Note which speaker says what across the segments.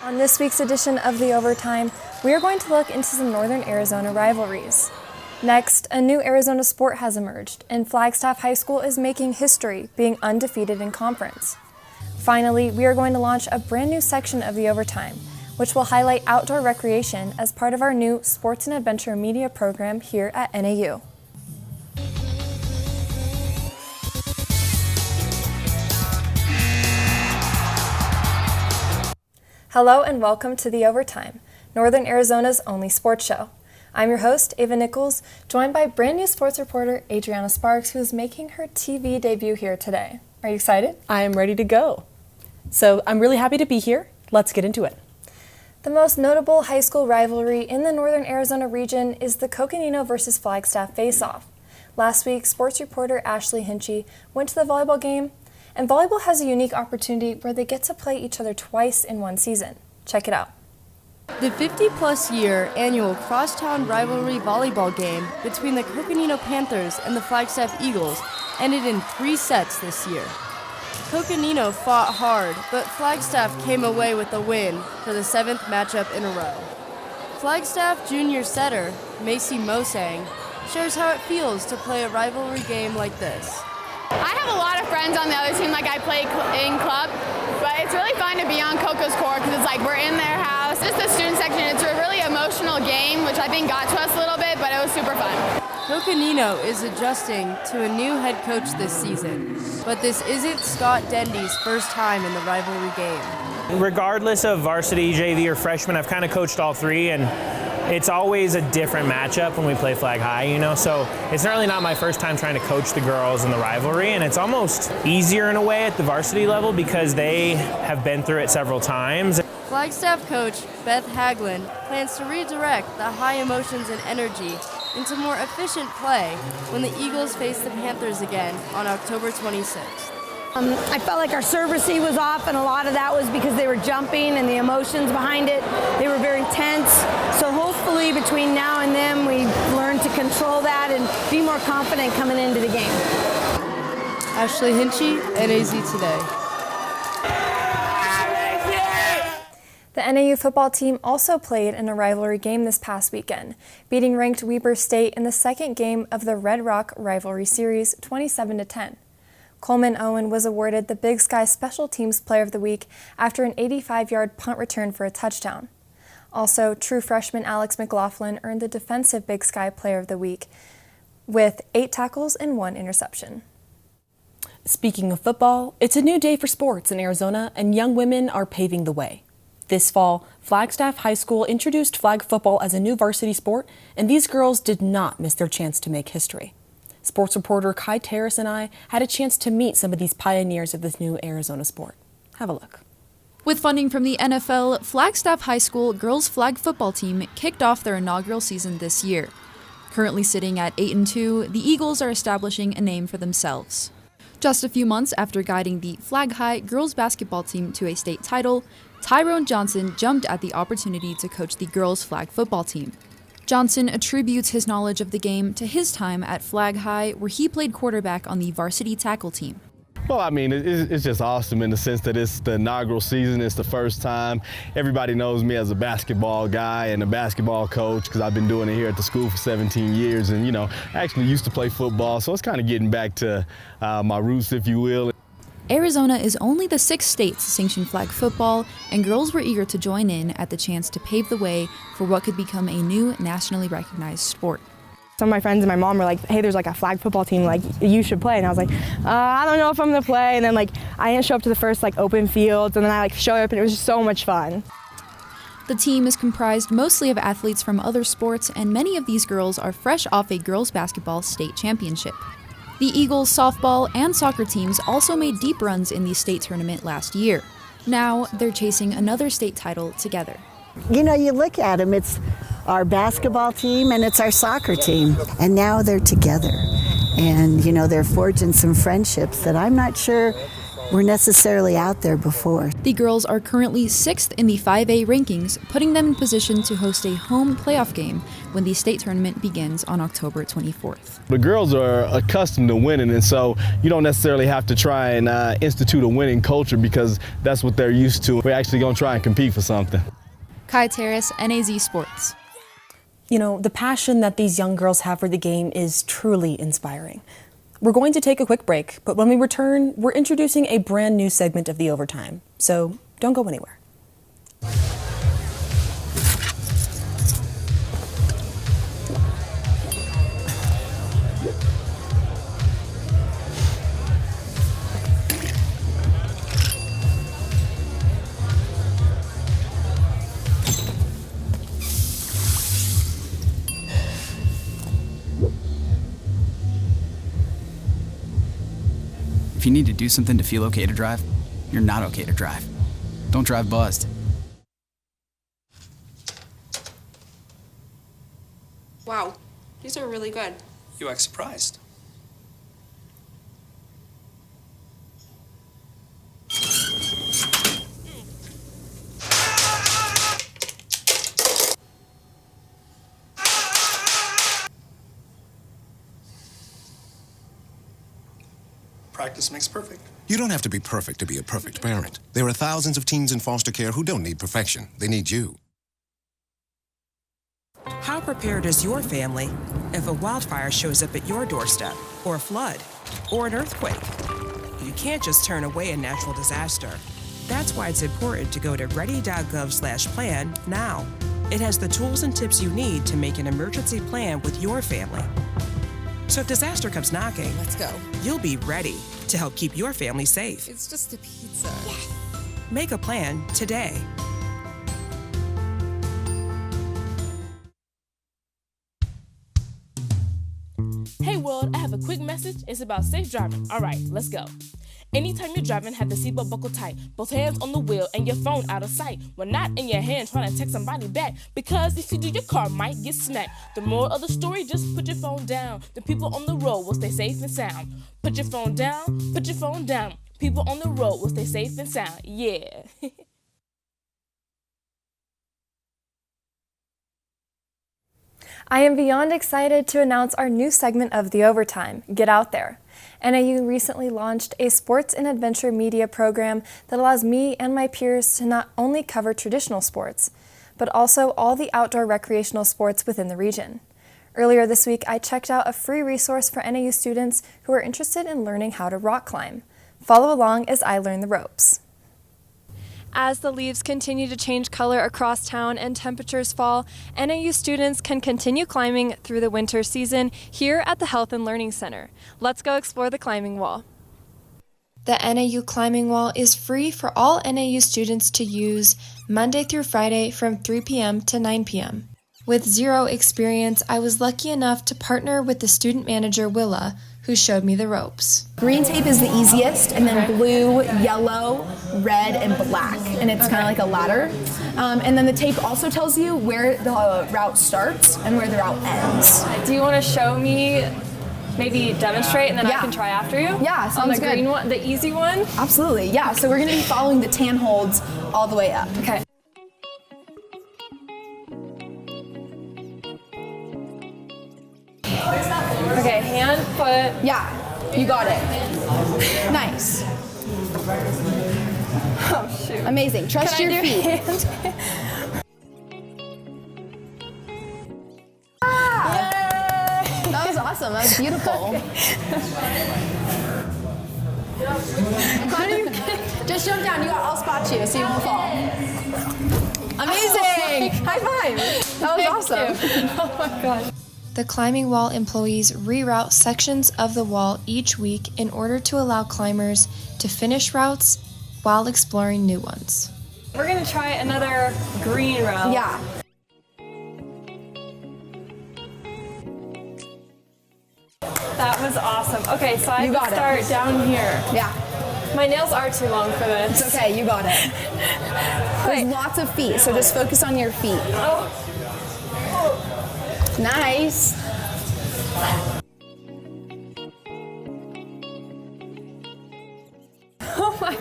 Speaker 1: On this week's edition of the Overtime, we are going to look into some Northern Arizona rivalries. Next, a new Arizona sport has emerged, and Flagstaff High School is making history, being undefeated in conference. Finally, we are going to launch a brand new section of the Overtime, which will highlight outdoor recreation as part of our new Sports and Adventure Media program here at NAU. Hello and welcome to the Overtime, Northern Arizona's only sports show. I'm your host, Ava Nichols, joined by brand new sports reporter Adriana Sparks, who is making her TV debut here today. Are you excited?
Speaker 2: I am ready to go. So I'm really happy to be here. Let's get into it.
Speaker 1: The most notable high school rivalry in the Northern Arizona region is the Coconino versus Flagstaff face-off. Last week, sports reporter Ashley Hinchy went to the volleyball game, and volleyball has a unique opportunity where they get to play each other twice in one season. Check it out.
Speaker 3: The 50-plus year annual crosstown rivalry volleyball game between the Coconino Panthers and the Flagstaff Eagles ended in 3 sets this year. Coconino fought hard, but Flagstaff came away with a win for the 7th matchup in a row. Flagstaff junior setter Macy Mosang shares how it feels to play a rivalry game like this.
Speaker 4: I have a lot of friends on the other team, like I play in club, but it's really fun to be on Coco's court because it's like we're in their house. Just the student section, it's a really emotional game, which I think got to us a little bit, but it was super fun.
Speaker 3: Coconino is adjusting to a new head coach this season, but this isn't Scott Dendy's first time in the rivalry game.
Speaker 5: Regardless of varsity, JV, or freshman, I've kind of coached all three, and it's always a different matchup when we play Flag High, you know, so it's certainly not my first time trying to coach the girls in the rivalry, and it's almost easier in a way at the varsity level because they have been through it several times.
Speaker 3: Flagstaff coach Beth Haglund plans to redirect the high emotions and energy into more efficient play when the Eagles face the Panthers again on October 26th.
Speaker 6: I felt like our service was off, and a lot of that was because they were jumping and the emotions behind it. They were very tense. So hopefully between now and then we learn to control that and be more confident coming into the game.
Speaker 3: Ashley Hinchy, NAZ Today.
Speaker 1: The NAU football team also played in a rivalry game this past weekend, beating ranked Weber State in the second game of the Red Rock Rivalry Series 27-10. Coleman Owen was awarded the Big Sky Special Teams Player of the Week after an 85-yard punt return for a touchdown. Also, true freshman Alex McLaughlin earned the Defensive Big Sky Player of the Week with 8 tackles and 1 interception.
Speaker 2: Speaking of football, it's a new day for sports in Arizona, and young women are paving the way. This fall, Flagstaff High School introduced flag football as a new varsity sport, and these girls did not miss their chance to make history. Sports reporter Kai Terrace and I had a chance to meet some of these pioneers of this new Arizona sport. Have a look.
Speaker 7: With funding from the NFL, Flagstaff High School girls flag football team kicked off their inaugural season this year. Currently sitting at 8-2, the Eagles are establishing a name for themselves. Just a few months after guiding the Flag High girls basketball team to a state title, Tyrone Johnson jumped at the opportunity to coach the girls flag football team. Johnson attributes his knowledge of the game to his time at Flag High, where he played quarterback on the varsity tackle team.
Speaker 8: Well, I mean, it's just awesome in the sense that it's the inaugural season. It's the first time. Everybody knows me as a basketball guy and a basketball coach because I've been doing it here at the school for 17 years. And, you know, I actually used to play football, so it's kind of getting back to my roots, if you will.
Speaker 7: Arizona is only the 6th state to sanction flag football, and girls were eager to join in at the chance to pave the way for what could become a new nationally recognized sport.
Speaker 6: Some of my friends and my mom were like, hey, there's like a flag football team, like you should play. And I was like, I don't know if I'm gonna play. And then like I didn't show up to the first like open fields, and then I like showed up and it was just so much fun.
Speaker 7: The team is comprised mostly of athletes from other sports, and many of these girls are fresh off a girls basketball state championship. The Eagles softball and soccer teams also made deep runs in the state tournament last year. Now they're chasing another state title together.
Speaker 9: You know, you look at them, it's our basketball team and it's our soccer team. And now they're together. And, you know, they're forging some friendships that I'm not sure were necessarily out there before.
Speaker 7: The girls are currently 6th in the 5A rankings, putting them in position to host a home playoff game when the state tournament begins on October 24th.
Speaker 8: The girls are accustomed to winning, and so you don't necessarily have to try and institute a winning culture because that's what they're used to. We're actually going to try and compete for something.
Speaker 7: Kai Terrace, NAZ Sports.
Speaker 2: You know, the passion that these young girls have for the game is truly inspiring. We're going to take a quick break, but when we return, we're introducing a brand new segment of the Overtime. So don't go anywhere.
Speaker 10: If you need to do something to feel okay to drive, you're not okay to drive. Don't drive buzzed.
Speaker 11: Wow, these are really good.
Speaker 12: You act surprised. Practice makes perfect.
Speaker 13: You don't have to be perfect to be a perfect parent. There are thousands of teens in foster care who don't need perfection. They need you.
Speaker 14: How prepared is your family if a wildfire shows up at your doorstep, or a flood, or an earthquake? You can't just turn away a natural disaster. That's why it's important to go to ready.gov/plan now. It has the tools and tips you need to make an emergency plan with your family. So if disaster comes knocking,
Speaker 11: Let's go.
Speaker 14: you'll be ready to help keep your family safe.
Speaker 11: It's just a pizza.
Speaker 14: Yes. Make a plan today.
Speaker 15: Hey world, I have a quick message. It's about safe driving. All right, let's go. Anytime you're driving, have the seatbelt buckled tight. Both hands on the wheel and your phone out of sight. When not in your hand trying to text somebody back. Because if you do, your car might get smacked. The moral of the story, just put your phone down. The people on the road will stay safe and sound. Put your phone down, put your phone down. People on the road will stay safe and sound. Yeah.
Speaker 1: I am beyond excited to announce our new segment of the Overtime, Get Out There. NAU recently launched a sports and adventure media program that allows me and my peers to not only cover traditional sports, but also all the outdoor recreational sports within the region. Earlier this week, I checked out a free resource for NAU students who are interested in learning how to rock climb. Follow along as I learn the ropes. As the leaves continue to change color across town and temperatures fall, NAU students can continue climbing through the winter season here at the Health and Learning Center. Let's go explore the climbing wall. The NAU climbing wall is free for all NAU students to use Monday through Friday from 3 p.m. to 9 p.m. With zero experience, I was lucky enough to partner with the student manager, Willa, who showed me the ropes.
Speaker 16: Green tape is the easiest, and then blue, yellow, red, and black, and it's kind of like a ladder. And then the tape also tells you where the route starts and where the route ends.
Speaker 1: Do you want to show me, maybe demonstrate, and then I can try after you?
Speaker 16: Yeah, sounds
Speaker 1: on the
Speaker 16: good.
Speaker 1: green one, the easy one?
Speaker 16: Absolutely, yeah. So we're going to be following the tan holds all the way up.
Speaker 1: Okay. Okay, hand, foot.
Speaker 16: Yeah, you got it. Nice.
Speaker 1: Oh, shoot.
Speaker 16: Amazing. Trust your feet. That was awesome. That was beautiful. Just jump down. I'll spot you so you won't fall. Amazing. High five. That was awesome.
Speaker 1: Oh my gosh.
Speaker 17: The climbing wall employees reroute sections of the wall each week in order to allow climbers to finish routes while exploring new ones.
Speaker 1: We're gonna try another green route.
Speaker 16: Yeah.
Speaker 1: That was awesome. Okay, so I
Speaker 16: got
Speaker 1: start
Speaker 16: it.
Speaker 1: down here.
Speaker 16: Yeah.
Speaker 1: My nails are too long for this.
Speaker 16: It's okay, you got it. There's lots of feet, so just focus on your feet.
Speaker 1: Oh.
Speaker 16: Nice.
Speaker 1: Oh my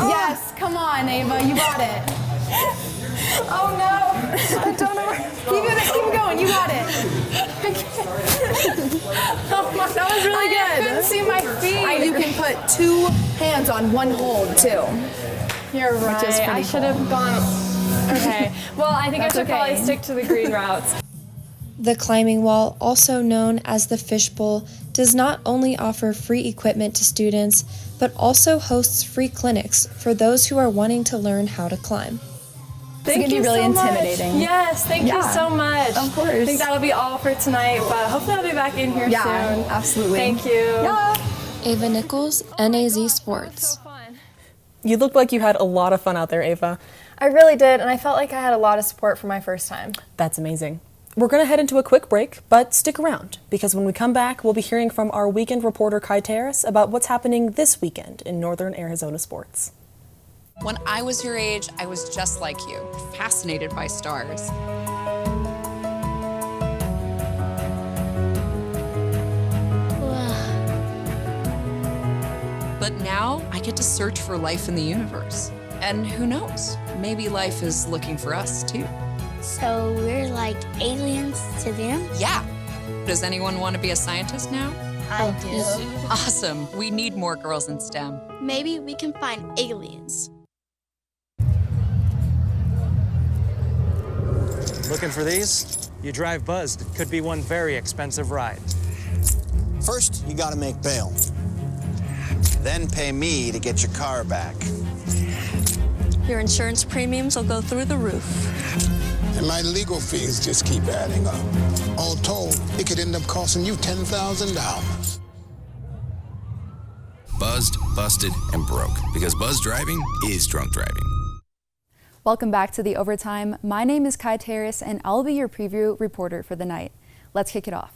Speaker 16: Yes, come on, Ava, you got it.
Speaker 1: Oh no! I don't know.
Speaker 16: Keep going, you got it.
Speaker 1: Oh my, that was really good. I couldn't see my feet.
Speaker 16: You can put 2 hands on one hold too.
Speaker 1: You're right.
Speaker 16: Which is pretty
Speaker 1: I should have gone. Okay. Well, I think I should probably stick to the green routes.
Speaker 17: The climbing wall, also known as the Fishbowl, does not only offer free equipment to students, but also hosts free clinics for those who are wanting to learn how to climb.
Speaker 1: Thank you
Speaker 16: really
Speaker 1: so
Speaker 16: intimidating.
Speaker 1: Much. Yes, thank you so much.
Speaker 16: Of course.
Speaker 1: I think that'll be all for tonight, but hopefully I'll be back in here soon.
Speaker 16: Yeah, absolutely.
Speaker 1: Thank you.
Speaker 16: Yeah.
Speaker 17: Ava Nichols, NAZ Sports.
Speaker 2: You looked like you had a lot of fun out there, Ava.
Speaker 1: I really did, and I felt like I had a lot of support for my first time.
Speaker 2: That's amazing. We're going to head into a quick break, but stick around, because when we come back, we'll be hearing from our weekend reporter, Kai Terrace, about what's happening this weekend in Northern Arizona sports.
Speaker 18: When I was your age, I was just like you, fascinated by stars. But now I get to search for life in the universe. And who knows, maybe life is looking for us too.
Speaker 19: So we're like aliens to them?
Speaker 18: Yeah. Does anyone want to be a scientist now?
Speaker 19: I do.
Speaker 18: Awesome. We need more girls in STEM.
Speaker 19: Maybe we can find aliens.
Speaker 20: Looking for these? You drive Buzzed. It could be one very expensive ride.
Speaker 21: First, you gotta make bail. Then pay me to get your car back.
Speaker 22: Your insurance premiums will go through the roof.
Speaker 23: And my legal fees just keep adding up. All told, it could end up costing you $10,000.
Speaker 13: Buzzed, busted, and broke. Because buzz driving is drunk driving.
Speaker 24: Welcome back to the Overtime. My name is Kai Terrace, and I'll be your preview reporter for the night. Let's kick it off.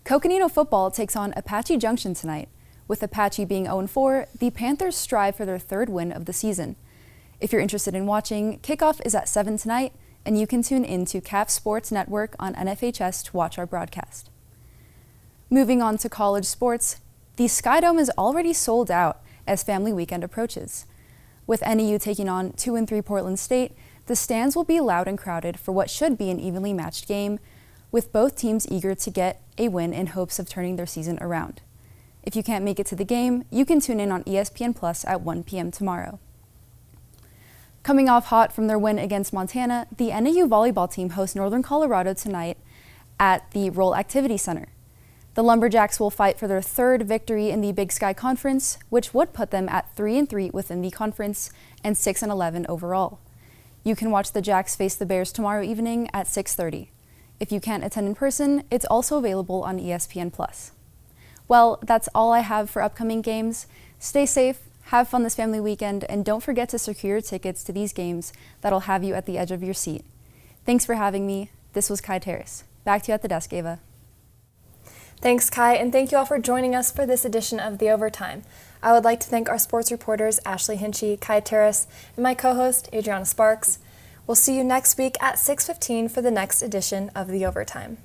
Speaker 24: Coconino football takes on Apache Junction tonight. With Apache being 0-4, the Panthers strive for their 3rd win of the season. If you're interested in watching, kickoff is at 7 tonight, and you can tune in to CAF Sports Network on NFHS to watch our broadcast. Moving on to college sports, the Skydome is already sold out as Family Weekend approaches. With NAU taking on 2-3 Portland State, the stands will be loud and crowded for what should be an evenly matched game, with both teams eager to get a win in hopes of turning their season around. If you can't make it to the game, you can tune in on ESPN Plus at 1 p.m. tomorrow. Coming off hot from their win against Montana, the NAU volleyball team hosts Northern Colorado tonight at the Roll Activity Center. The Lumberjacks will fight for their 3rd victory in the Big Sky Conference, which would put them at 3-3 within the conference and 6-11 overall. You can watch the Jacks face the Bears tomorrow evening at 6:30. If you can't attend in person, it's also available on ESPN Plus. Well, that's all I have for upcoming games. Stay safe, have fun this family weekend, and don't forget to secure your tickets to these games that'll have you at the edge of your seat. Thanks for having me. This was Kai Terrace. Back to you at the desk, Ava.
Speaker 1: Thanks, Kai, and thank you all for joining us for this edition of The Overtime. I would like to thank our sports reporters, Ashley Hinchy, Kai Terrace, and my co-host, Adriana Sparks. We'll see you next week at 6:15 for the next edition of The Overtime.